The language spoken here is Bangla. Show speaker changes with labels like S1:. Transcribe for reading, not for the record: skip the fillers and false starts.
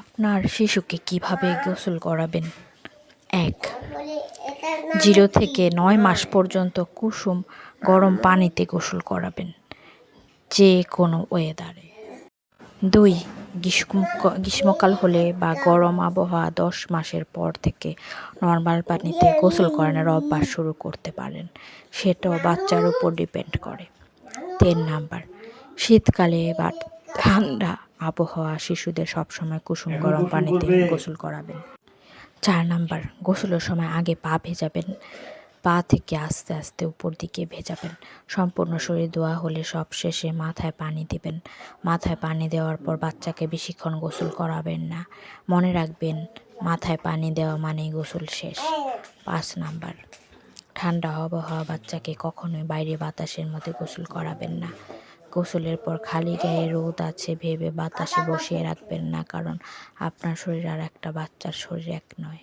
S1: আপনার শিশুকে কিভাবে গোসল করাবেন? ১. 0 থেকে 9 মাস পর্যন্ত কুসুম গরম পানিতে গোসল করাবেন, যে কোনো ওয়েদারে। ২. গ্রীষ্মকাল হলে বা গরম আবহাওয়া 10 মাসের পর থেকে নর্মাল পানিতে গোসল করানোর অভ্যাস শুরু করতে পারেন, সেটাও বাচ্চার উপর ডিপেন্ড করে। ৩ নাম্বার, শীতকালে বা ঠান্ডা আবহাওয়া শিশুদের সবসময় কুসুম গরম পানিতে গোসল করাবেন। ৪ নাম্বার, গোসলের সময় আগে পা ভেজাবেন, পা থেকে আস্তে আস্তে উপর দিকে ভেজাবেন। সম্পূর্ণ শরীর ধোয়া হলে সব শেষে মাথায় পানি দিবেন। মাথায় পানি দেওয়ার পর বাচ্চাকে বেশিক্ষণ গোসল করাবেন না। মনে রাখবেন, মাথায় পানি দেওয়া মানেই গোসল শেষ। ৫ নাম্বার, ঠান্ডা আবহাওয়া বাচ্চাকে কখনোই বাইরে বাতাসের মধ্যে গোসল করাবেন না। গোসলের পর খালি গায়ে রোদ আছে ভেবে বাতাসে বসিয়ে রাখবেন না, কারণ আপনার শরীর আর একটা বাচ্চার শরীর এক নয়।